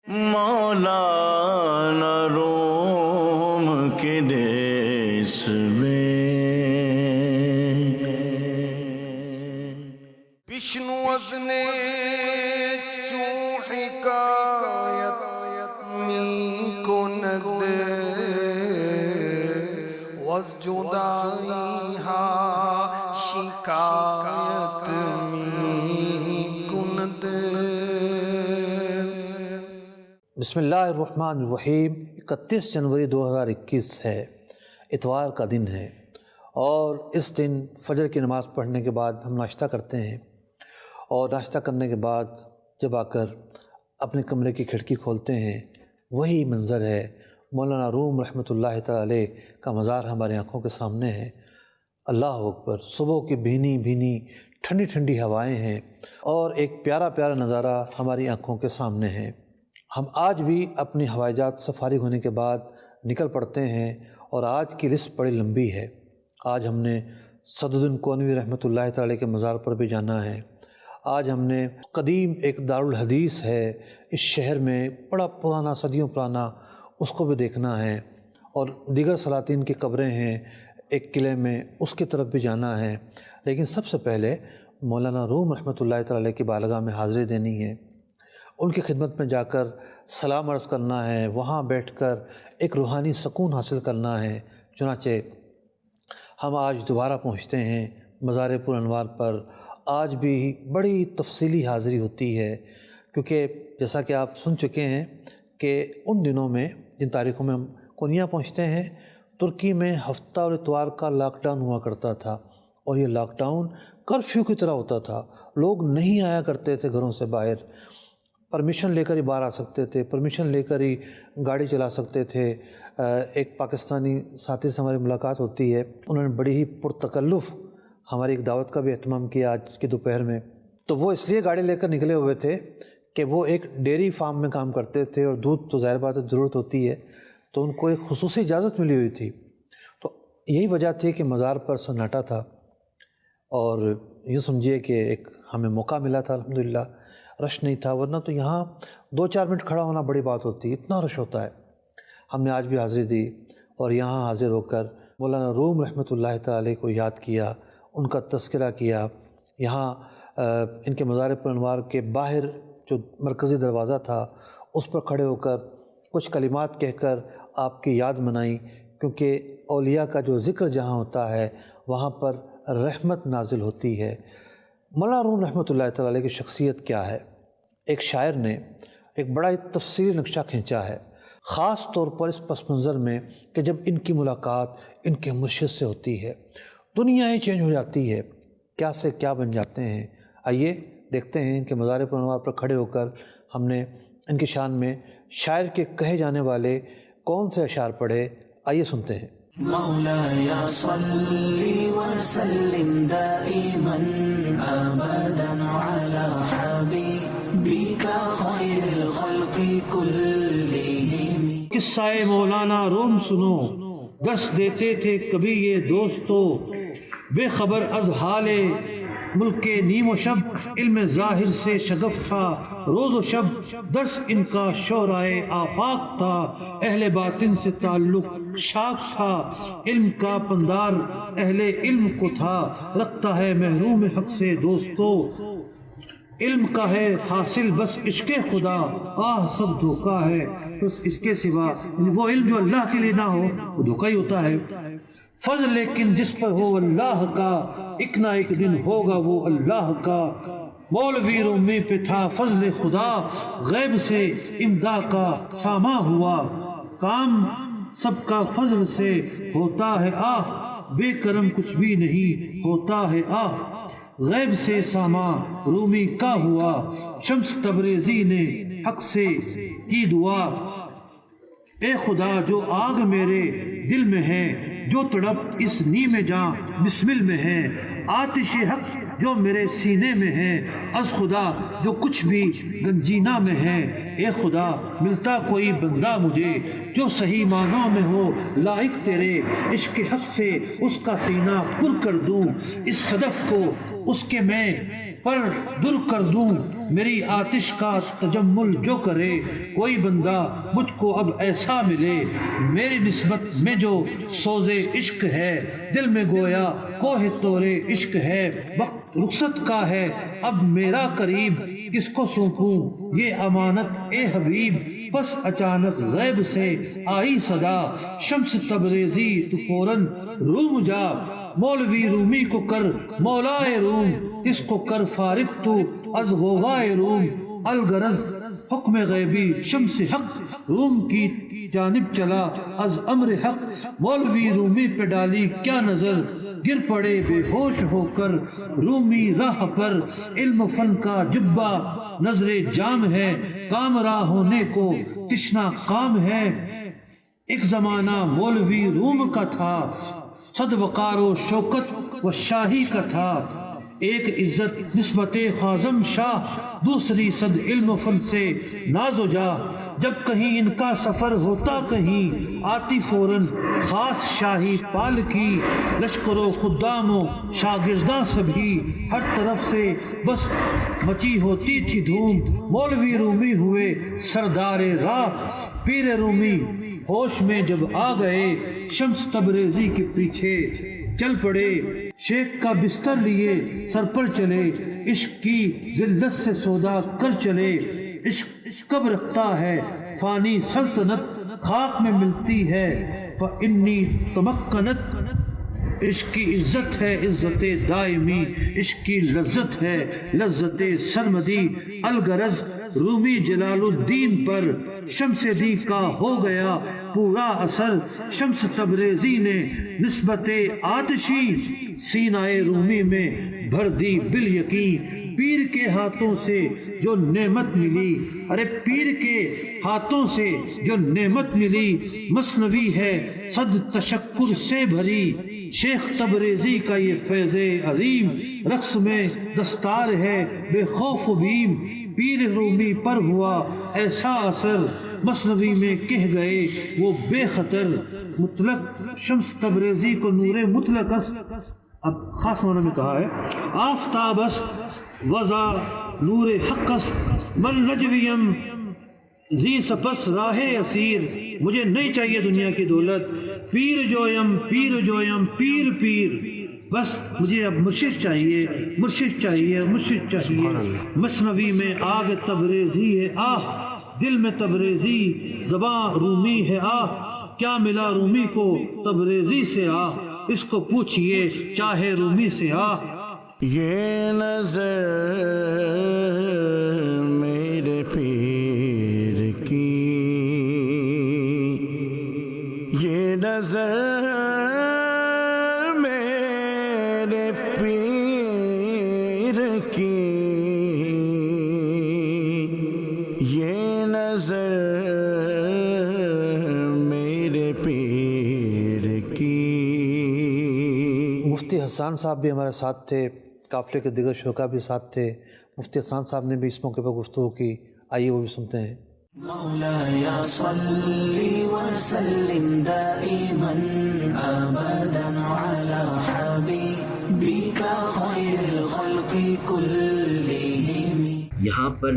مولانا روم کے دیس میں وشنو وزنے چون حکایت می کند وز جدائی ہا شکایت می کند۔ بسم اللہ الرحمن الرحیم۔ 31 جنوری 2021 ہے، اتوار کا دن ہے، اور اس دن فجر کی نماز پڑھنے کے بعد ہم ناشتہ کرتے ہیں، اور ناشتہ کرنے کے بعد جب آ کر اپنے کمرے کی کھڑکی کھولتے ہیں، وہی منظر ہے۔ مولانا روم رحمۃ اللہ تعالی علیہ کا مزار ہماری آنکھوں کے سامنے ہے۔ اللہ اکبر، صبح کی بھینی بھینی ٹھنڈی ٹھنڈی ہوائیں ہیں، اور ایک پیارا پیارا نظارہ ہماری آنکھوں کے سامنے ہے۔ ہم آج بھی اپنی ہوائی جہاز سے فارغ ہونے کے بعد نکل پڑتے ہیں، اور آج کی لسٹ بڑی لمبی ہے۔ آج ہم نے صدرالدین کونوی رحمۃ اللہ تعالی کے مزار پر بھی جانا ہے۔ آج ہم نے قدیم ایک دارالحدیث ہے اس شہر میں، بڑا پرانا، صدیوں پرانا، اس کو بھی دیکھنا ہے، اور دیگر سلاطین کی قبریں ہیں ایک قلعے میں، اس کی طرف بھی جانا ہے۔ لیکن سب سے پہلے مولانا روم رحمۃ اللہ تعالی کی بارگاہ میں حاضری دینی ہے، ان کی خدمت میں جا کر سلام عرض کرنا ہے، وہاں بیٹھ کر ایک روحانی سکون حاصل کرنا ہے۔ چنانچہ ہم آج دوبارہ پہنچتے ہیں مزار پر انوار پر۔ آج بھی بڑی تفصیلی حاضری ہوتی ہے، کیونکہ جیسا کہ آپ سن چکے ہیں کہ ان دنوں میں، جن تاریخوں میں ہم کونیا پہنچتے ہیں، ترکی میں ہفتہ اور اتوار کا لاک ڈاؤن ہوا کرتا تھا، اور یہ لاک ڈاؤن کرفیو کی طرح ہوتا تھا۔ لوگ نہیں آیا کرتے تھے گھروں سے باہر، پرمیشن لے کر ہی باہر آ سکتے تھے، پرمیشن لے کر ہی گاڑی چلا سکتے تھے۔ ایک پاکستانی ساتھی سے ہماری ملاقات ہوتی ہے، انہوں نے بڑی ہی پرتکلف ہماری ایک دعوت کا بھی اہتمام کیا آج کی دوپہر میں۔ تو وہ اس لیے گاڑی لے کر نکلے ہوئے تھے کہ وہ ایک ڈیری فارم میں کام کرتے تھے، اور دودھ تو ظاہر بات ہے ضرورت ہوتی ہے، تو ان کو ایک خصوصی اجازت ملی ہوئی تھی۔ تو یہی وجہ تھی کہ مزار پر سناٹا تھا، اور یوں سمجھیے کہ ایک ہمیں موقع ملا تھا، الحمدللہ رش نہیں تھا، ورنہ تو یہاں 2-4 منٹ کھڑا ہونا بڑی بات ہوتی ہے، اتنا رش ہوتا ہے۔ ہم نے آج بھی حاضری دی، اور یہاں حاضر ہو کر مولانا روم رحمۃ اللہ تعالی کو یاد کیا، ان کا تذکرہ کیا۔ یہاں ان کے مزار پر انوار کے باہر جو مرکزی دروازہ تھا، اس پر کھڑے ہو کر کچھ کلمات کہہ کر آپ کی یاد منائی، کیونکہ اولیاء کا جو ذکر جہاں ہوتا ہے وہاں پر رحمت نازل ہوتی ہے۔ مولانا روم رحمۃ اللہ تعالی کی شخصیت کیا ہے؟ ایک شاعر نے ایک بڑا ہی تفصیلی نقشہ کھینچا ہے، خاص طور پر اس پس منظر میں کہ جب ان کی ملاقات ان کے مرشد سے ہوتی ہے، دنیا ہی چینج ہو جاتی ہے، کیا سے کیا بن جاتے ہیں۔ آئیے دیکھتے ہیں ان کے مزار پر انوار پر کھڑے ہو کر ہم نے ان کی شان میں شاعر کے کہے جانے والے کون سے اشعار پڑھے، آئیے سنتے ہیں۔ مولاي صل وسلم دائما ابدا على حبيبك خير الخلق كلهم۔ قصہ مولانا روم سنو، درس دیتے تھے کبھی یہ دوستو، بے خبر از حال ملک نیم و شب، علم ظاہر سے شگف تھا روز و شب، درس ان کا شعرائے آفاق تھا، اہل باطن سے تعلق شاک تھا، علم کا پندار اہل علم کو تھا، رکھتا ہے محروم حق سے دوستو، علم کا ہے حاصل بس عشق خدا، آہ سب دھوکا ہے بس اس کے سوا، وہ علم جو اللہ کے لیے نہ ہو وہ دھوکا ہی ہوتا ہے۔ فضل لیکن جس پر ہو اللہ کا، ایک نہ ایک دن ہوگا وہ اللہ کا، مولوی رومی پہ تھا فضل خدا، غیب سے امداد کا ساما ہوا، کام سب کا فضل سے ہوتا ہے آہ، بے کرم کچھ بھی نہیں ہوتا ہے آہ، غیب سے ساما رومی کا ہوا، شمس تبریزی نے حق سے کی دعا، اے خدا جو آگ میرے دل میں ہے، جو تڑپ اس نیم جاں بسمل میں ہے، آتش حق جو میرے سینے میں ہے، از خدا جو کچھ بھی گنجینہ میں ہے، اے خدا ملتا کوئی بندہ مجھے جو صحیح معنوں میں ہو لائق تیرے، عشق حق سے اس کا سینہ پر کر دوں، اس صدف کو اس کے میں پر در کر دوں میری آتش کا تجمل جو کرے، کوئی بندہ مجھ کو اب ایسا ملے میری نسبت میں جو سوز عشق ہے، دل میں گویا کوہ تورے عشق ہے، وقت رخصت کا ہے اب میرا قریب، کس کو سونپوں یہ امانت اے حبیب، بس اچانک غیب سے آئی صدا، شمس تبریزی تو فوراً روم جا، مولوی رومی کو کر مولائے روم، اس کو کر فارغ تو از غوغائے روم، الغرض حکم غیبی شمس حق روم کی جانب چلا از امر حق، مولوی رومی پہ ڈالی کیا نظر، گر پڑے بے ہوش ہو کر رومی راہ پر، علم فن کا جبہ نظر جام ہے، کام راہ ہونے کو تشنا کام ہے، ایک زمانہ مولوی روم کا تھا، صد وقار و شوکت و شاہی کا تھا، ایک عزت نسبت خازم شاہ، دوسری صد علم و فن سے ناز و جاہ، جب کہیں ان کا سفر ہوتا کہیں آتی فوراً خاص شاہی پال کی، لشکر و خدام و شاگرداں سبھی ہر طرف سے بس مچی ہوتی تھی دھوم، مولوی رومی ہوئے سردار راہ، پیر رومی ہوش میں جب آ گئے شمس تبریزی کے پیچھے چل پڑے، شیخ کا بستر لیے سر پر چلے، عشق کی ذلت سے سودا کر چلے، عشق کب رکھتا ہے فانی سلطنت، خاک میں ملتی ہے فإنی تمکنت، عشق کی عزت ہے عزت دائمی، عشق کی لذت ہے لذت سرمدی، الغرض رومی جلال الدین پر شمس دی کا ہو گیا پورا اثر، شمس تبریزی نے نسبت آتشی سینہ رومی میں بھر دی بالیقین، پیر کے ہاتھوں سے جو نعمت ملی، ارے پیر کے ہاتھوں سے جو نعمت ملی، مثنوی ہے صد تشکر سے بھری، شیخ تبریزی کا یہ فیض عظیم، رقص میں دستار ہے بے خوف و بیم، پیر رومی پر ہوا ایسا اثر، مثنوی میں کہہ گئے وہ بے خطر، مطلق شمس تبریزی کو نور مطلق است، اب خاص معنی میں کہا ہے، آفتاب است وضا نور حق است، من نجویم زی سپس راہ اسیر، مجھے نہیں چاہیے دنیا کی دولت، پیر جویم پیر جویم پیر پیر، بس مجھے اب مرشد چاہیے مرشد چاہیے مرشد چاہیے، مثنوی میں آگ تبریزی ہے آہ، دل میں تبریزی زباں رومی ہے آہ، کیا ملا رومی کو تبریزی سے آہ، اس کو پوچھئے چاہے رومی سے آہ، یہ نظر میرے پیر کی، یہ نظر میرے پیر کی، یہ نظر میرے پیر کی۔ مفتی حسان صاحب بھی ہمارے ساتھ تھے، قافلے کے دیگر شرکا بھی ساتھ تھے، مفتی حسان صاحب نے بھی اس موقع پر گفتگو کی، آئیے وہ بھی سنتے ہیں۔ مولاي صل وسلم دائما ابدا على حبيبك خير الخلق كلهم۔ یہاں پر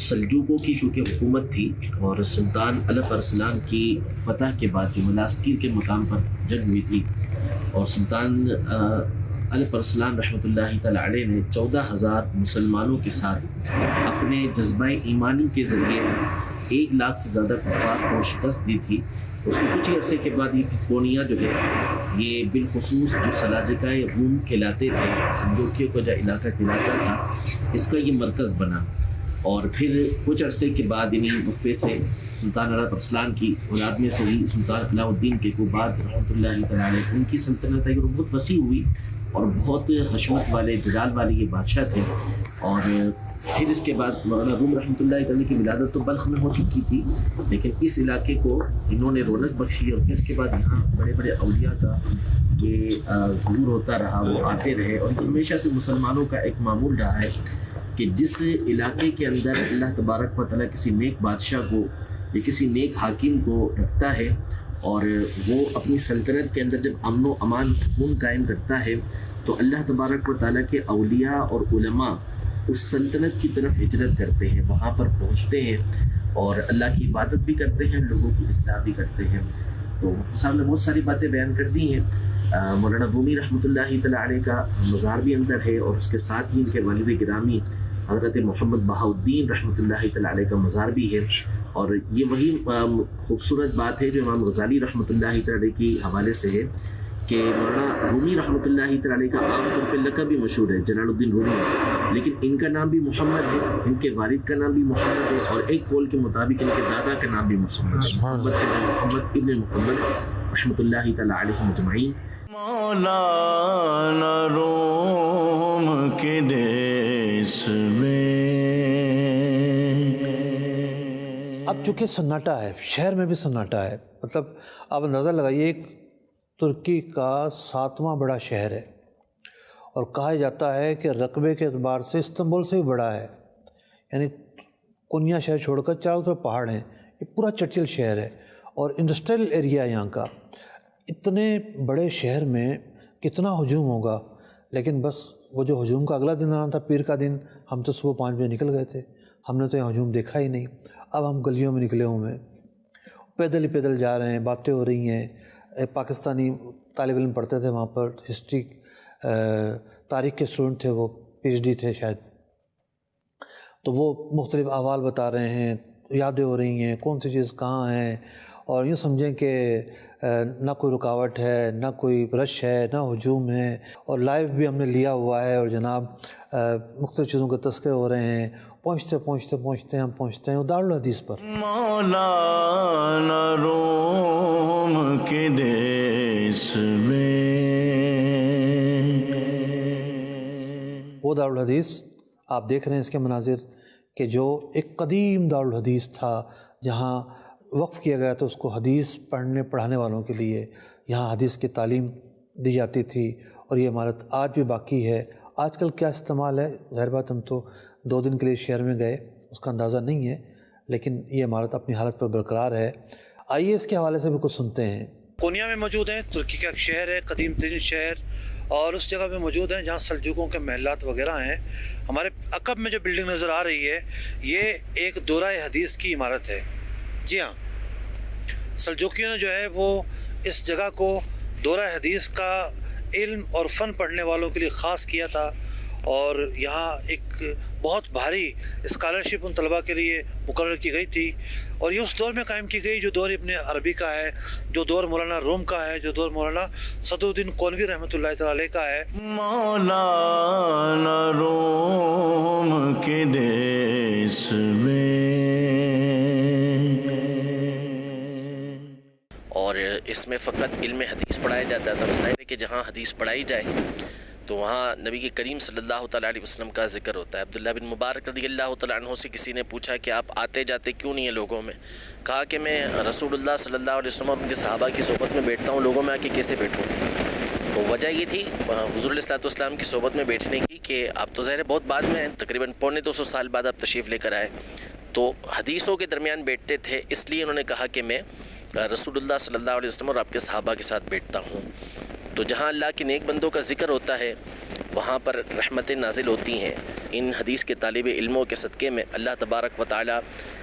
سلجوقوں کی چونکہ حکومت تھی اور سلطان الپ ارسلان کی فتح کے بعد جو ملاسکیر کے مقام پر جنگ ہوئی تھی، اور سلطان الپ ارسلان رحمۃ اللہ تعالی علیہ نے 14,000 مسلمانوں کے ساتھ اپنے جذبہ ایمانی کے ذریعے 1 لاکھ سے زیادہ کفار کو شکست دی تھی۔ اس کے کچھ ہی عرصے کے بعد یہ پھتکونیا جو ہے یہ بالخصوص جو سلاجقہ روم کہلاتے تھے، سلجوکیوں کا جو علاقہ کہلاتا تھا، اس کا یہ مرکز بنا، اور پھر کچھ عرصے کے بعد انہیں وقفے سے سلطان الپ ارسلان کی اولاد میں سے ہی سلطان علاء الدین کیقوباد رحمۃ اللہ تعالیٰ علیہ ان کی سلطنت ہے، بہت وسیع ہوئی اور بہت حشمت والے جلال والے یہ بادشاہ تھے۔ اور پھر اس کے بعد مولانا روم رحمۃ اللہ تعالیٰ کی ولادت تو بلخ میں ہو چکی تھی، لیکن اس علاقے کو انہوں نے رونق بخشی، اور پھر اس کے بعد یہاں بڑے بڑے اولیاء کا یہ ظہور ہوتا رہا، وہ آتے رہے، اور ہمیشہ سے مسلمانوں کا ایک معمول رہا ہے کہ جس علاقے کے اندر اللہ تبارک و تعالیٰ کسی نیک بادشاہ کو یا کسی نیک حاکم کو رکھتا ہے اور وہ اپنی سلطنت کے اندر جب امن و امان سکون قائم کرتا ہے تو اللہ تبارک و تعالیٰ کے اولیاء اور علماء اس سلطنت کی طرف ہجرت کرتے ہیں، وہاں پر پہنچتے ہیں اور اللہ کی عبادت بھی کرتے ہیں، لوگوں کی اصلاح بھی کرتے ہیں۔ تو مفتی صاحب نے بہت ساری باتیں بیان کر دی ہیں۔ مولانا رومی رحمۃ اللہ تعالیٰ علیہ کا مزار بھی اندر ہے، اور اس کے ساتھ ہی ان کے والد گرامی حضرت محمد بہاؤالدین رحمۃ اللہ تعالیٰ علیہ کا مزار بھی ہے، اور یہ وہی خوبصورت بات ہے جو امام غزالی رحمۃ اللہ تعالیٰ علیہ کے حوالے سے ہے کہ مولانا رومی رحمۃ اللہ تعالیٰ علیہ کا عام طور پہ لقب بھی مشہور ہے جلال الدین رومی، لیکن ان کا نام بھی محمد ہے، ان کے والد کا نام بھی محمد ہے، اور ایک قول کے مطابق ان کے دادا کا نام بھی محمد ابن محمد رحمۃ اللہ تعالیٰ علیہ مجمعین۔ مولانا روم کے دیس میں اب چونکہ سناٹا ہے، شہر میں بھی سناٹا ہے، مطلب آپ اندازہ لگائیے ایک ترکی کا 7واں بڑا شہر ہے، اور کہا جاتا ہے کہ رقبے کے اعتبار سے استنبول سے بھی بڑا ہے، یعنی کنیا شہر چھوڑ کر چاروں طرف پہاڑ ہیں، یہ پورا چرچل شہر ہے، اور انڈسٹریل ایریا یہاں کا۔ اتنے بڑے شہر میں کتنا ہجوم ہوگا، لیکن بس وہ جو ہجوم کا اگلا دن آنا تھا پیر کا دن، ہم تو صبح 5 بجے نکل گئے تھے، ہم نے تو یہ ہجوم دیکھا ہی نہیں۔ اب ہم گلیوں میں نکلے ہوئے ہیں، پیدل ہی پیدل جا رہے ہیں، باتیں ہو رہی ہیں۔ پاکستانی طالب علم پڑھتے تھے وہاں پر، ہسٹری تاریخ کے اسٹوڈنٹ تھے، وہ PhD تھے شاید، تو وہ مختلف احوال بتا رہے ہیں، یادیں ہو رہی ہیں کون سی چیز کہاں ہے، اور یوں سمجھیں کہ نہ کوئی رکاوٹ ہے، نہ کوئی رش ہے، نہ ہجوم ہے، اور لائیو بھی ہم نے لیا ہوا ہے، اور جناب مختلف چیزوں کے تذکرے ہو رہے ہیں۔ پہنچتے ہم پہنچتے ہیں دارالحدیث پر۔ مولانا روم کے دیس میں وہ دارالحدیث آپ دیکھ رہے ہیں اس کے مناظر، کہ جو ایک قدیم دارالحدیث تھا جہاں وقف کیا گیا تھا اس کو حدیث پڑھنے پڑھانے والوں کے لیے، یہاں حدیث کی تعلیم دی جاتی تھی، اور یہ عمارت آج بھی باقی ہے۔ آج کل کیا استعمال ہے، ظاہر بات ہم تو 2 دن کے لیے شہر میں گئے، اس کا اندازہ نہیں ہے، لیکن یہ عمارت اپنی حالت پر برقرار ہے۔ آئیے اس کے حوالے سے بھی کچھ سنتے ہیں۔ کونیا میں موجود ہیں، ترکی کا ایک شہر ہے، قدیم ترین شہر، اور اس جگہ پہ موجود ہیں جہاں سلجوقوں کے محلات وغیرہ ہیں۔ ہمارے عقب میں جو بلڈنگ نظر آ رہی ہے یہ ایک دورہ حدیث کی عمارت ہے۔ جی ہاں، سلجوقیوں نے جو ہے وہ اس جگہ کو دورہ حدیث کا علم اور فن پڑھنے والوں کے لیے خاص کیا تھا، اور یہاں ایک بہت بھاری اسکالرشپ ان طلباء کے لیے مقرر کی گئی تھی، اور یہ اس دور میں قائم کی گئی جو دور ابن عربی کا ہے، جو دور مولانا روم کا ہے، جو دور مولانا صدرالدین کونوی رحمۃ اللہ تعالیٰ علیہ کا ہے۔ مولانا روم کے دیس میں اور اس میں فقط علم حدیث پڑھایا جاتا تھا۔ ظاہر ہے کہ جہاں حدیث پڑھائی جائے تو وہاں نبی کے کریم صلی اللہ تعالیٰ علیہ وسلم کا ذکر ہوتا ہے۔ عبداللہ بن مبارک رضی اللہ تعالیٰ عنہ سے کسی نے پوچھا کہ آپ آتے جاتے کیوں نہیں ہیں لوگوں میں؟ کہا کہ میں رسول اللہ صلی اللہ علیہ وسلم اور ان کے صحابہ کی صحبت میں بیٹھتا ہوں، لوگوں میں آ کے کیسے بیٹھوں؟ تو وجہ یہ تھی حضور علیہ الصلوۃ والسلام کی صحبت میں بیٹھنے کی کہ آپ تو ظاہر بہت بعد میں تقریباً 250 سال بعد آپ تشریف لے کر آئے، تو حدیثوں کے درمیان بیٹھتے تھے، اس لیے انہوں نے کہا کہ میں رسول اللہ صلی اللہ علیہ وسلم اور آپ کے صحابہ کے ساتھ بیٹھتا ہوں۔ تو جہاں اللہ کے نیک بندوں کا ذکر ہوتا ہے وہاں پر رحمتیں نازل ہوتی ہیں۔ ان حدیث کے طالب علموں کے صدقے میں اللہ تبارک و تعالی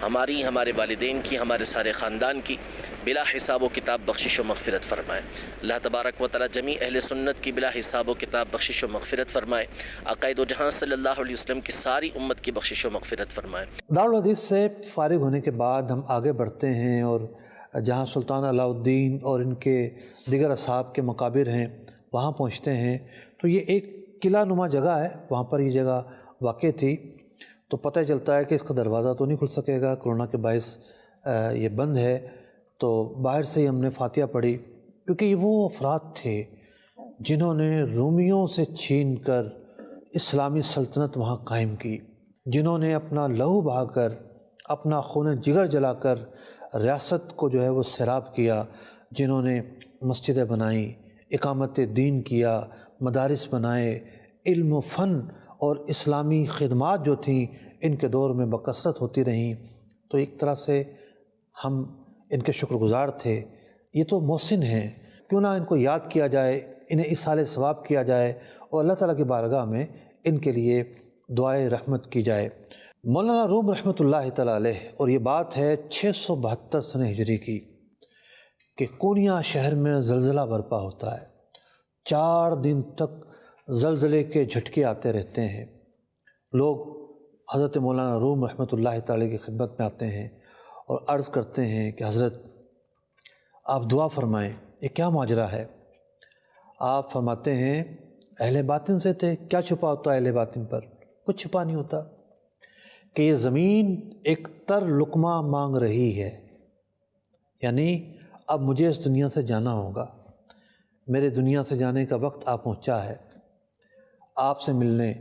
ہماری، ہمارے والدین کی، ہمارے سارے خاندان کی بلا حساب و کتاب بخشش و مغفرت فرمائے۔ اللہ تبارک و تعالی جمیع اہل سنت کی بلا حساب و کتاب بخشش و مغفرت فرمائے۔ عقائد و جہاں صلی اللہ علیہ وسلم کی ساری امت کی بخشش و مغفرت فرمائے۔ دارالحدیث سے فارغ ہونے کے بعد ہم آگے بڑھتے ہیں، اور جہاں سلطان علاء الدین اور ان کے دیگر اصحاب کے مقابر ہیں وہاں پہنچتے ہیں۔ تو یہ ایک قلعہ نما جگہ ہے، وہاں پر یہ جگہ واقع تھی، تو پتہ چلتا ہے کہ اس کا دروازہ تو نہیں کھل سکے گا، کرونا کے باعث یہ بند ہے، تو باہر سے ہی ہم نے فاتحہ پڑھی، کیونکہ یہ وہ افراد تھے جنہوں نے رومیوں سے چھین کر اسلامی سلطنت وہاں قائم کی، جنہوں نے اپنا لہو بہا کر، اپنا خون جگر جلا کر ریاست کو جو ہے وہ سیراب کیا، جنہوں نے مسجدیں بنائیں، اقامت دین کیا، مدارس بنائے، علم و فن اور اسلامی خدمات جو تھیں ان کے دور میں بکثرت ہوتی رہیں۔ تو ایک طرح سے ہم ان کے شکر گزار تھے۔ یہ تو محسن ہیں، کیوں نہ ان کو یاد کیا جائے، انہیں اس سال ثواب کیا جائے اور اللہ تعالیٰ کی بارگاہ میں ان کے لیے دعائے رحمت کی جائے۔ مولانا روم رحمۃ اللہ تعالیٰ علیہ، اور یہ بات ہے 672 سنہ ہجری کی، کہ کونیا شہر میں زلزلہ برپا ہوتا ہے، 4 دن تک زلزلے کے جھٹکے آتے رہتے ہیں۔ لوگ حضرت مولانا روم رحمۃ اللہ تعالیٰ کی خدمت میں آتے ہیں اور عرض کرتے ہیں کہ حضرت آپ دعا فرمائیں، یہ کیا ماجرا ہے؟ آپ فرماتے ہیں اہل باطن سے تھے، کیا چھپا ہوتا ہے اہل باطن پر؟ کچھ چھپا نہیں ہوتا، کہ یہ زمین ایک تر لقمہ مانگ رہی ہے، یعنی اب مجھے اس دنیا سے جانا ہوگا، میرے دنیا سے جانے کا وقت آ پہنچا ہے۔ آپ سے ملنے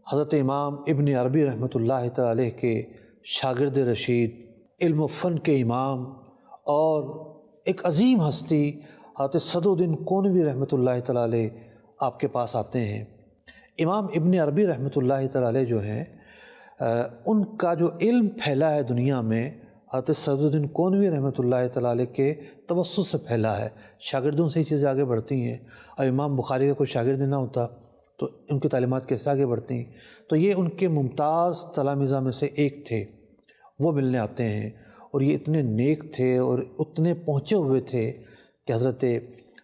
حضرت امام ابن عربی رحمۃ اللہ تعالیٰ علیہ کے شاگرد رشید، علم و فن کے امام اور ایک عظیم ہستی حضرت صدرالدین کونوی رحمۃ اللہ تعالیٰ علیہ آپ کے پاس آتے ہیں۔ امام ابن عربی رحمۃ اللہ تعالیٰ علیہ جو ہیں، ان کا جو علم پھیلا ہے دنیا میں، حضرت صدرالدین کونوی رحمۃ اللہ تعالیٰ علیہ کے توسط سے پھیلا ہے۔ شاگردوں سے ہی چیزیں آگے بڑھتی ہیں، اور امام بخاری کا کوئی شاگرد نہ ہوتا تو ان کی تعلیمات کیسے آگے بڑھتی ہیں؟ تو یہ ان کے ممتاز تلامذہ میں سے ایک تھے، وہ ملنے آتے ہیں، اور یہ اتنے نیک تھے اور اتنے پہنچے ہوئے تھے کہ حضرت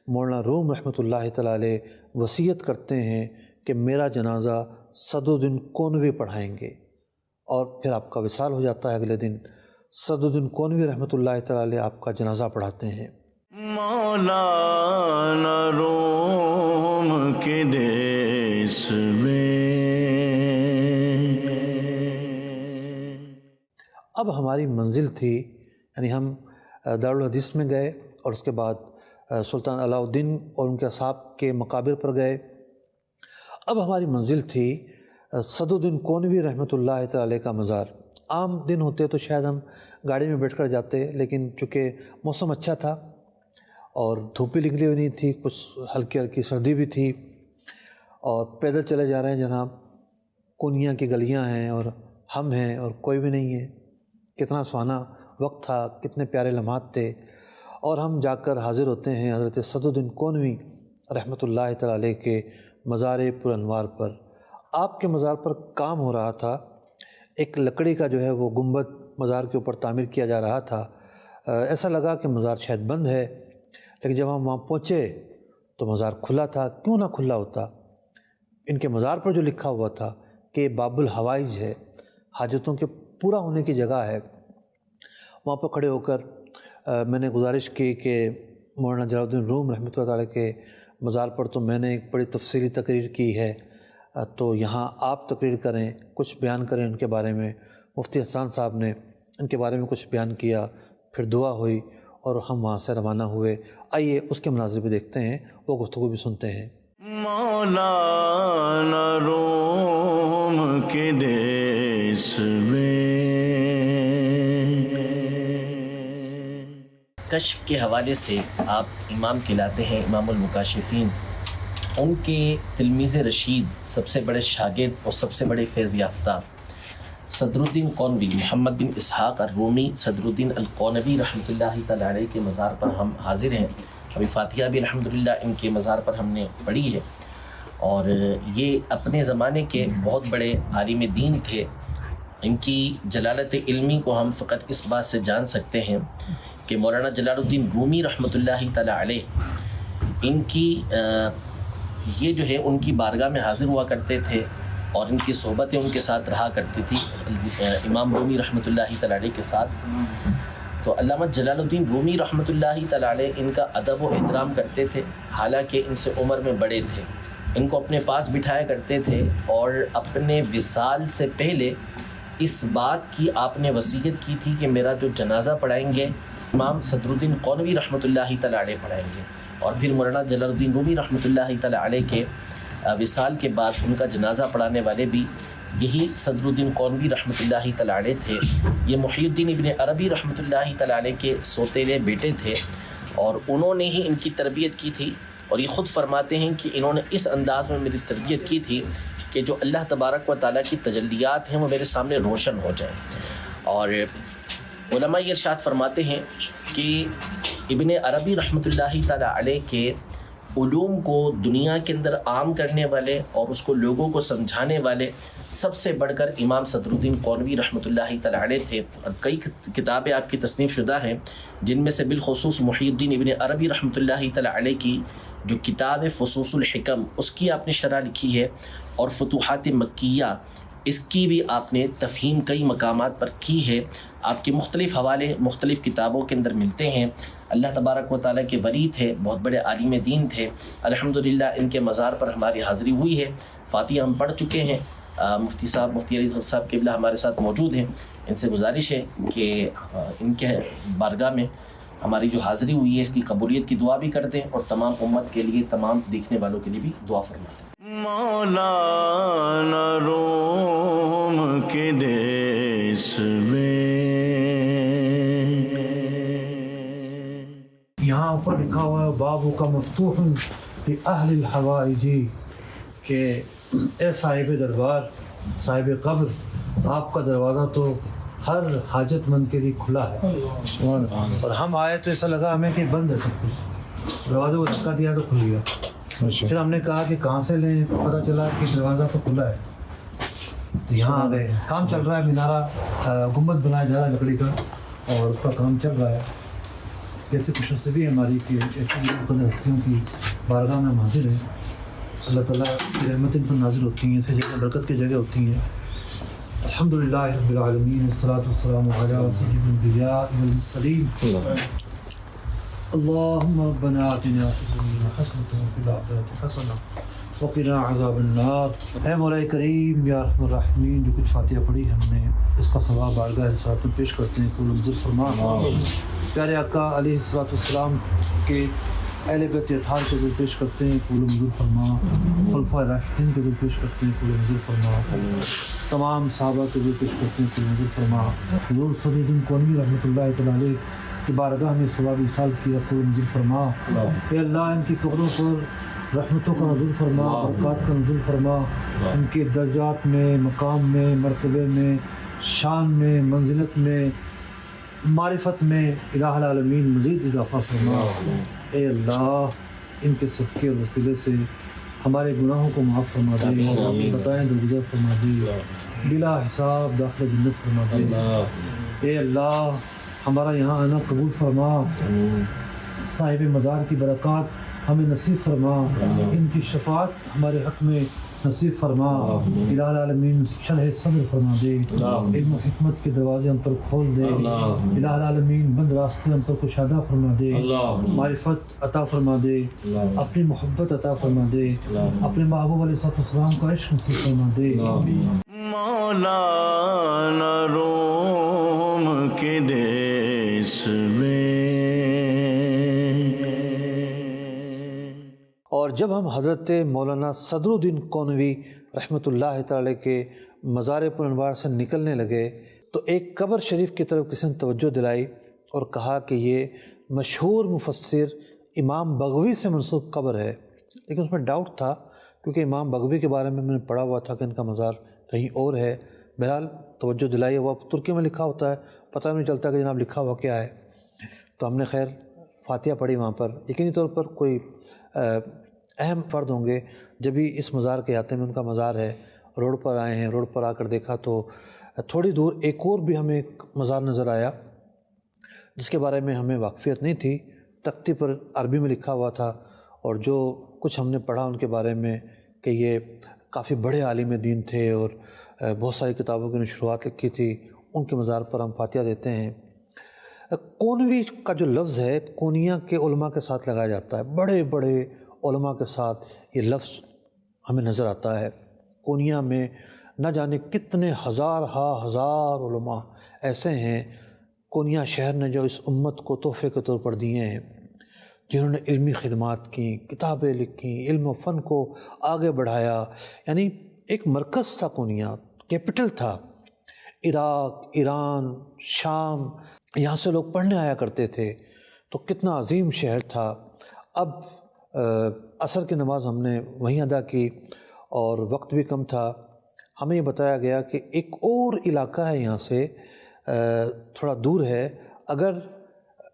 مولانا روم رحمۃ اللہ تعالیٰ علیہ وصیت کرتے ہیں کہ میرا جنازہ صدرالدین کونوی پڑھائیں گے، اور پھر آپ کا وصال ہو جاتا ہے۔ اگلے دن صدرالدین کونوی رحمۃ اللہ تعالیٰ علیہ آپ کا جنازہ پڑھاتے ہیں۔ مولانا روم کے دیس میں اب ہماری منزل تھی، یعنی ہم دارالحدیث میں گئے، اور اس کے بعد سلطان علاء الدین اور ان کے اصحاب کے مقابر پر گئے۔ اب ہماری منزل تھی صدرالدین کونوی رحمۃ اللہ تعالیٰ علیہ کا مزار۔ عام دن ہوتے تو شاید ہم گاڑی میں بیٹھ کر جاتے، لیکن چونکہ موسم اچھا تھا اور دھوپ بھی نکلی ہوئی نہیں تھی، کچھ ہلکی ہلکی سردی بھی تھی، اور پیدل چلے جا رہے ہیں جناب، کونیا کی گلیاں ہیں اور ہم ہیں اور کوئی بھی نہیں ہے۔ کتنا سہانا وقت تھا، کتنے پیارے لمحات تھے، اور ہم جا کر حاضر ہوتے ہیں حضرت صدرالدین کونوی رحمۃ اللہ تعالیٰ علیہ کے مزار پر انوار پر۔ آپ کے مزار پر کام ہو رہا تھا، ایک لکڑی کا جو ہے وہ گنبد مزار کے اوپر تعمیر کیا جا رہا تھا۔ ایسا لگا کہ مزار شاید بند ہے، لیکن جب ہم وہاں پہنچے تو مزار کھلا تھا۔ کیوں نہ کھلا ہوتا؟ ان کے مزار پر جو لکھا ہوا تھا کہ باب الحوائج ہے، حاجتوں کے پورا ہونے کی جگہ ہے۔ وہاں پر کھڑے ہو کر میں نے گزارش کی کہ مولانا جلال الدین روم رحمۃ اللہ تعالیٰ کے مزار پر تو میں نے ایک بڑی تفصیلی تقریر کی ہے، تو یہاں آپ تقریر کریں، کچھ بیان کریں ان کے بارے میں۔ مفتی حسان صاحب نے ان کے بارے میں کچھ بیان کیا، پھر دعا ہوئی اور ہم وہاں سے روانہ ہوئے۔ آئیے اس کے مناظر بھی دیکھتے ہیں، وہ گفتگو بھی سنتے ہیں۔ مولانا روم کے دیس میں کشف کے حوالے سے آپ امام کہلاتے ہیں، امام المکاشفین۔ ان کے تلمیذ رشید، سب سے بڑے شاگرد اور سب سے بڑے فیض یافتہ صدرالدین کونوی، محمد بن اسحاق الرومی صدرالدین القونوی رحمۃ اللہ تعالیٰ علیہ کے مزار پر ہم حاضر ہیں۔ ابھی فاتحہ بھی الحمدللہ ان کے مزار پر ہم نے پڑھی ہے، اور یہ اپنے زمانے کے بہت بڑے عالم دین تھے۔ ان کی جلالت علمی کو ہم فقط اس بات سے جان سکتے ہیں کہ مولانا جلال الدین رومی رحمۃ اللہ تعالیٰ علیہ ان کی یہ جو ہے ان کی بارگاہ میں حاضر ہوا کرتے تھے، اور ان کی صحبتیں ان کے ساتھ رہا کرتی تھی، امام رومی رحمۃ اللہ تعالیٰ علیہ کے ساتھ۔ تو علامہ جلال الدین رومی رحمۃ اللہ تعالیٰ علیہ ان کا ادب و احترام کرتے تھے، حالانکہ ان سے عمر میں بڑے تھے۔ ان کو اپنے پاس بٹھایا کرتے تھے، اور اپنے وصال سے پہلے اس بات کی آپ نے وصیت کی تھی کہ میرا جو جنازہ پڑھائیں گے امام صدرالدین کونوی رحمۃ اللہ تعالیٰ علیہ پڑھائیں گے، اور پھر مولانا جلال الدین رومی رحمۃ اللہ تعالیٰ علیہ کے وصال کے بعد ان کا جنازہ پڑھانے والے بھی یہی صدرالدین کونوی رحمۃ اللہ تعالیٰ علیہ تھے۔ یہ محی الدین ابن عربی رحمۃ اللہ تعالیٰ علیہ کے سوتیلے بیٹے تھے، اور انہوں نے ہی ان کی تربیت کی تھی، اور یہ خود فرماتے ہیں کہ انہوں نے اس انداز میں میری تربیت کی تھی کہ جو اللہ تبارک و تعالیٰ کی تجلیات ہیں وہ میرے سامنے روشن ہو جائیں۔ اور علماء یہ ارشاد فرماتے ہیں کہ ابن عربی رحمۃ اللہ تعالیٰ علیہ کے علوم کو دنیا کے اندر عام کرنے والے اور اس کو لوگوں کو سمجھانے والے سب سے بڑھ کر امام صدر الدین قونوی رحمۃ اللہ تعالی علیہ تھے. اور کئی کتابیں آپ کی تصنیف شدہ ہیں، جن میں سے بالخصوص محی الدین ابن عربی رحمۃ اللہ تعالی علیہ کی جو کتاب فصوص الحکم، اس کی آپ نے شرح لکھی ہے، اور فتوحات مکیہ، اس کی بھی آپ نے تفہیم کئی مقامات پر کی ہے. آپ کے مختلف حوالے مختلف کتابوں کے اندر ملتے ہیں. اللہ تبارک و تعالیٰ کے ولی تھے، بہت بڑے عالم دین تھے. الحمدللہ ان کے مزار پر ہماری حاضری ہوئی ہے، فاتحہ ہم پڑھ چکے ہیں. مفتی صاحب، مفتی علی صاحب قبلہ ہمارے ساتھ موجود ہیں. ان سے گزارش ہے کہ ان کے بارگاہ میں ہماری جو حاضری ہوئی ہے اس کی قبولیت کی دعا بھی کرتے ہیں، اور تمام امت کے لیے، تمام دیکھنے والوں کے لیے بھی دعا فرماتے ہیں. مولانا روم کے دیس میں یہاں اوپر لکھا ہوا ہے بابو کا مفتوح لأہل الحوائج، کہ اے صاحب دربار، صاحب قبر، آپ کا دروازہ تو ہر حاجت مند کے لیے کھلا ہے. اور ہم آئے تو ایسا لگا ہمیں کہ بند ہے سب کچھ، دروازے کو دھکا دیا تو کھل گیا. پھر ہم نے کہا کہ کہاں سے لیں، پتہ چلا کہ دروازہ تو کھلا ہے. تو یہاں آ گئے. کام چل رہا ہے، مینارہ گنبد بنایا جا رہا ہے لکڑی کا، اور اس کا کام چل رہا ہے. جیسے خوش نصیبی ہماری کہ ایسی مقدر ہستیوں کی بارگاہ میں حاضر ہیں. اللہ تعالیٰ کی رحمت ان پر نازل ہوتی ہیں، ایسی جگہ برکت کی جگہ ہوتی ہیں. الحمدللہ رب العالمین، والصلاۃ والسلام علی سید الانبیاء والمرسلین. اللہم ربنا آتنا فی الدنیا حسنۃ وفی الآخرۃ حسنۃ وقنا عذاب النار. اے مولا کریم یا رحم الرحمین، جو کچھ فاتحہ پڑھی ہم نے، اس کا ثواب بارگاہ رسالت میں پیش کرتے ہیں. قبول منظور فرما. پیارے آقا علیہ الصلوۃ والسلام کے اہل بیت اطہار کے دل پیش کرتے ہیں، قبول منظور فرما. خلفائے راشدین کے دل پیش کرتے ہیں، قبول منظور فرما. تمام صحابہ کے دل پیش کرتے ہیں، قبول منظور فرما. حضور صدر الدین قونوی رحمۃ اللہ تعالی علیہ کی بارگاہ میں ثواب ایصال کیا، قبول منظور فرما. اے اللہ ان کی قبروں پر رحمتوں کا نزول فرما، برکات کا نزول فرما. ان کے درجات میں، مقام میں، مرتبے میں، شان میں، منزلت میں، معرفت میں الہ العالمین مزید اضافہ فرما. اے اللہ ان کے صدقے اور وسیلے سے ہمارے گناہوں کو معاف فرما دے، بتائیں درگزر فرما دے، بلا حساب داخل جنت فرما دے. اے اللہ ہمارا یہاں آنا قبول فرما. صاحب مزار کی برکات ہمیں نصیب فرما، ان کی شفاعت ہمارے حق میں نصیب فرما. الہ العالمین شرح صدر فرما دے، علم و حکمت کے دروازے ہم پر کھول دے. الہ العالمین بند راستے ہم پر کشادہ فرما دے، معرفت عطا فرما دے، اپنی محبت عطا فرما دے، اپنے محبوب علیہ السلام کا عشق نصیب فرما دے. مولانا روم کے دیس میں. اور جب ہم حضرت مولانا صدر الدین قونوی رحمۃ اللہ تعالی کے مزار پر انوار سے نکلنے لگے تو ایک قبر شریف کی طرف کسی نے توجہ دلائی اور کہا کہ یہ مشہور مفسر امام بغوی سے منسوب قبر ہے. لیکن اس میں ڈاؤٹ تھا، کیونکہ امام بغوی کے بارے میں نے پڑھا ہوا تھا کہ ان کا مزار کہیں اور ہے. بہرحال توجہ دلائی. وہ ترکی میں لکھا ہوتا ہے، پتہ نہیں چلتا کہ جناب لکھا ہوا کیا ہے. تو ہم نے خیر فاتحہ پڑھی وہاں پر. یقینی طور پر کوئی اہم فرد ہوں گے جب ہی اس مزار کے آتے میں ان کا مزار ہے. روڈ پر آئے ہیں، روڈ پر آ کر دیکھا تو تھوڑی دور ایک اور بھی ہمیں ایک مزار نظر آیا جس کے بارے میں ہمیں واقفیت نہیں تھی. تختی پر عربی میں لکھا ہوا تھا، اور جو کچھ ہم نے پڑھا ان کے بارے میں کہ یہ کافی بڑے عالم دین تھے اور بہت ساری کتابوں کی شروعات لکھی تھی. ان کے مزار پر ہم فاتحہ دیتے ہیں. قونوی کا جو لفظ ہے کونیا کے علماء کے ساتھ لگایا جاتا ہے. بڑے بڑے علماء کے ساتھ یہ لفظ ہمیں نظر آتا ہے. کونیا میں نہ جانے کتنے ہزار علماء ایسے ہیں کونیا شہر نے جو اس امت کو تحفے کے طور پر دیے ہیں، جنہوں نے علمی خدمات کی، کتابیں لکھی، علم و فن کو آگے بڑھایا. یعنی ایک مرکز تھا کونیا، کیپٹل تھا. عراق، ایران، شام، یہاں سے لوگ پڑھنے آیا کرتے تھے. تو کتنا عظیم شہر تھا. اب عصر کی نماز ہم نے وہیں ادا کی اور وقت بھی کم تھا. ہمیں یہ بتایا گیا کہ ایک اور علاقہ ہے یہاں سے تھوڑا دور ہے. اگر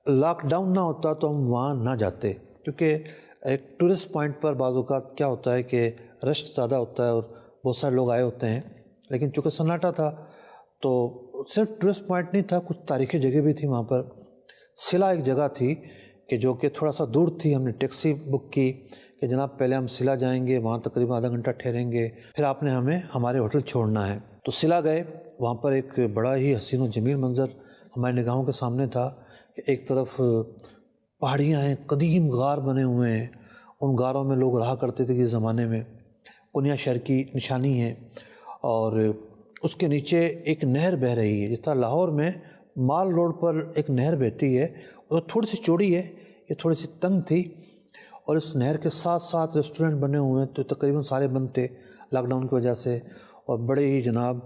لاک ڈاؤن نہ ہوتا تو ہم وہاں نہ جاتے، کیونکہ ایک ٹورسٹ پوائنٹ پر بعض اوقات کیا ہوتا ہے کہ رش زیادہ ہوتا ہے اور بہت سارے لوگ آئے ہوتے ہیں، لیکن چونکہ سناٹا تھا تو صرف ٹورسٹ پوائنٹ نہیں تھا، کچھ تاریخی جگہ بھی تھی وہاں پر۔ سلا ایک جگہ تھی کہ جو کہ تھوڑا سا دور تھی، ہم نے ٹیکسی بک کی کہ جناب پہلے ہم سلا جائیں گے، وہاں تقریباً آدھا گھنٹہ ٹھہریں گے، پھر آپ نے ہمیں ہمارے ہوٹل چھوڑنا ہے۔ تو سلا گئے، وہاں پر ایک بڑا ہی حسین و جمیل منظر ہماری نگاہوں کے سامنے تھا کہ ایک طرف پہاڑیاں ہیں، قدیم غار بنے ہوئے ہیں، ان غاروں میں لوگ رہا کرتے تھے کسی زمانے میں، کنیا شہر کی نشانی ہے، اور اس کے نیچے ایک نہر بہہ رہی ہے، جس طرح لاہور میں مال روڈ پر ایک نہر بہتی ہے، وہ تھوڑی سی چوڑی ہے، یہ تھوڑی سی تنگ تھی، اور اس نہر کے ساتھ ساتھ ریسٹورنٹ بنے ہوئے ہیں، تو تقریباً سارے بند تھے لاک ڈاؤن کی وجہ سے، اور بڑے ہی جناب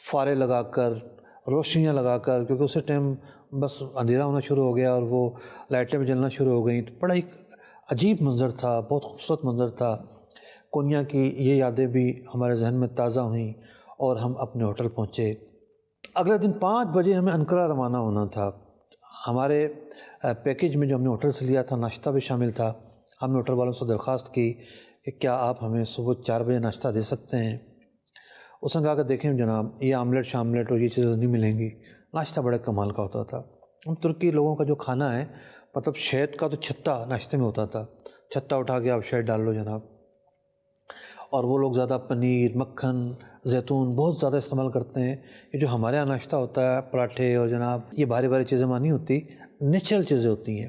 فارے لگا کر، روشنیاں لگا کر، کیونکہ اسی ٹائم بس اندھیرا ہونا شروع ہو گیا اور وہ لائٹیں بھی جلنا شروع ہو گئیں، تو بڑا ایک عجیب منظر تھا، بہت خوبصورت منظر تھا۔ کونیا کی یہ یادیں بھی ہمارے ذہن میں تازہ ہوئیں اور ہم اپنے ہوٹل پہنچے۔ اگلے دن 5 بجے ہمیں انقرہ روانہ ہونا تھا۔ ہمارے پیکیج میں جو ہم نے ہوٹل سے لیا تھا ناشتہ بھی شامل تھا۔ ہم نے ہوٹل والوں سے درخواست کی کہ کیا آپ ہمیں صبح 4 بجے ناشتہ دے سکتے ہیں؟ اس نے کہا کہ دیکھیں جناب، یہ آملیٹ شاملیٹ اور یہ چیزیں نہیں ملیں گی۔ ناشتہ بڑے کمال کا ہوتا تھا۔ ان ترکی لوگوں کا جو کھانا ہے، مطلب شہد کا تو چھتا ناشتے میں ہوتا تھا، چھتا اٹھا کے آپ شہد ڈال لو جناب، اور وہ لوگ زیادہ پنیر، مکھن، زیتون بہت زیادہ استعمال کرتے ہیں۔ یہ جو ہمارے یہاں ناشتہ ہوتا ہے، پراٹھے اور جناب یہ بھاری بھاری چیزیں وہاں نہیں ہوتی، نیچرل چیزیں ہوتی ہیں۔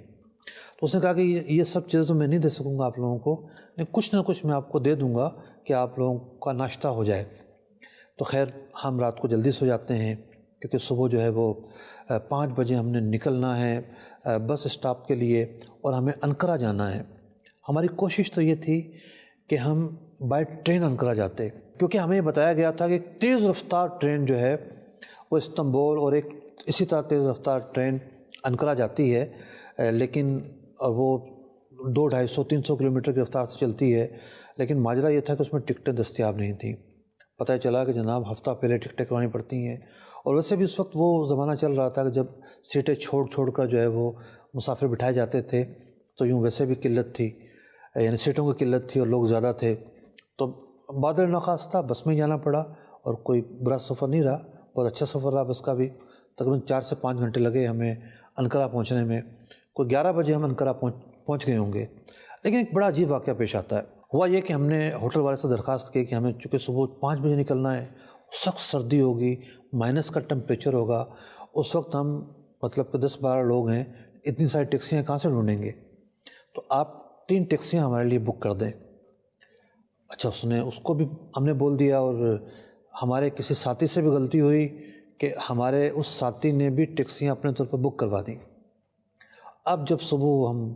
تو اس نے کہا کہ یہ سب چیزیں تو میں نہیں دے سکوں گا آپ لوگوں کو، لیکن کچھ نہ کچھ میں آپ کو دے دوں گا کہ آپ لوگوں کا ناشتہ ہو جائے۔ تو خیر ہم رات کو جلدی سو جاتے ہیں، کیونکہ صبح جو ہے وہ 5 بجے ہم نے نکلنا ہے بس اسٹاپ کے لیے، اور ہمیں انقرہ جانا ہے۔ ہماری کوشش تو یہ تھی کہ ہم بائی ٹرین انقرہ جاتے، کیونکہ ہمیں یہ بتایا گیا تھا کہ تیز رفتار ٹرین جو ہے وہ استنبول اور ایک اسی طرح تیز رفتار ٹرین انقرہ جاتی ہے، لیکن وہ 200-250-300 کلومیٹر کی رفتار سے چلتی ہے، لیکن ماجرا یہ تھا کہ اس میں ٹکٹیں دستیاب نہیں تھیں۔ پتہ چلا کہ جناب ہفتہ پہلے ٹکٹیں کروانی پڑتی ہیں، اور ویسے بھی اس وقت وہ زمانہ چل رہا تھا کہ جب سیٹیں چھوڑ کر جو ہے وہ مسافر بٹھائے جاتے تھے، تو یوں ویسے بھی قلت تھی، یعنی سیٹوں کی قلت تھی اور لوگ زیادہ تھے، تو بادل نخواستہ بس میں جانا پڑا، اور کوئی برا سفر نہیں رہا، بہت اچھا سفر رہا بس کا بھی۔ تقریباً 4 سے 5 گھنٹے لگے ہمیں انقرہ پہنچنے میں، کوئی 11 بجے ہم انقرہ پہنچ گئے ہوں گے۔ لیکن ایک بڑا عجیب واقعہ پیش آتا ہے۔ ہوا یہ کہ ہم نے ہوٹل والے سے درخواست کی کہ ہمیں چونکہ صبح 5 بجے نکلنا ہے، سخت سردی ہوگی، مائنس کا ٹمپریچر ہوگا، اس وقت ہم مطلب کہ 10-12 لوگ ہیں، اتنی ساری ٹیکسیاں کہاں سے ڈھونڈیں گے؟ تو آپ 3 ٹیکسیاں ہمارے لیے بک کر دیں۔ اچھا، اس کو بھی ہم نے بول دیا، اور ہمارے کسی ساتھی سے بھی غلطی ہوئی کہ ہمارے اس ساتھی نے بھی ٹیکسیاں اپنے طور پر بک کروا دیں۔ اب جب صبح ہم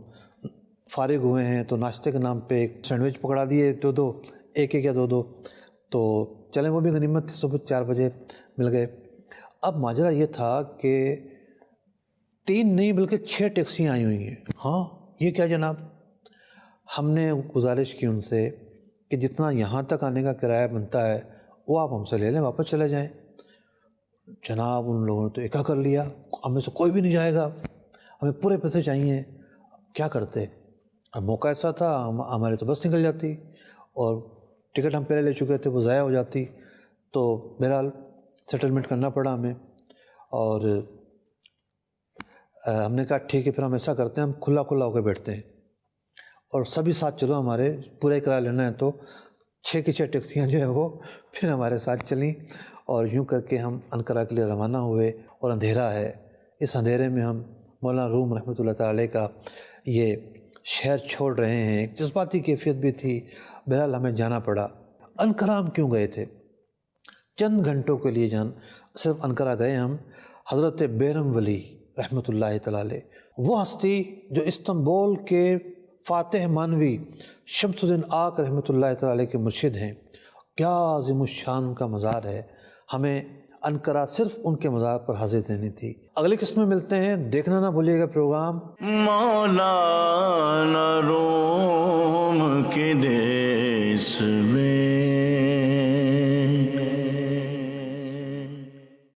فارغ ہوئے ہیں تو ناشتے کے نام پہ ایک سینڈوچ پکڑا دیے، 2 ایک یا 2، تو چلیں وہ بھی غنیمت تھی، صبح 4 بجے مل گئے۔ اب ماجرا یہ تھا کہ 3 نہیں بلکہ 6 ٹیکسیاں آئی ہوئی ہیں۔ ہاں یہ کیا جناب؟ ہم نے گزارش کی ان سے کہ جتنا یہاں تک آنے کا کرایہ بنتا ہے وہ آپ ہم سے لے لیں، واپس چلے جائیں۔ جناب ان لوگوں نے تو ایکا کر لیا، ہمیں سے کوئی بھی نہیں جائے گا، ہمیں پورے پیسے چاہیے۔ کیا کرتے؟ اب موقع ایسا تھا، ہمارے تو بس نکل جاتی، اور ٹکٹ ہم پہلے لے چکے تھے وہ ضائع ہو جاتی، تو بہرحال سیٹلمنٹ کرنا پڑا ہمیں۔ اور ہم نے کہا ٹھیک ہے، پھر ہم ایسا کرتے ہیں، ہم کھلا ہو کے بیٹھتے ہیں، اور سبھی ساتھ چلو، ہمارے پورے کرایہ لینا ہے۔ تو 6 کی 6 ٹیکسیاں جو ہے وہ پھر ہمارے ساتھ چلیں، اور یوں کر کے ہم انقرہ کے لیے روانہ ہوئے۔ اور اندھیرا ہے، اس اندھیرے میں ہم مولانا روم رحمۃ اللہ تعالی علیہ کا یہ شہر چھوڑ رہے ہیں، ایک جذباتی کیفیت بھی تھی، بہرحال ہمیں جانا پڑا۔ انقرہ ہم کیوں گئے تھے؟ چند گھنٹوں کے لیے صرف انقرہ گئے ہم۔ حضرت بیرم ولی رحمۃ اللہ تعالی علیہ، وہ ہستی جو استنبول کے فاتح مانوی شمس الدین آق رحمۃ اللہ تعالی علیہ کے مرشد ہیں، کیا عظیم الشان کا مزار ہے، ہمیں انقرہ صرف ان کے مزار پر حاضر دینی تھی۔ اگلی قسم میں ملتے ہیں، دیکھنا نہ بھولیے گا پروگرام مولانا روم کے دیس میں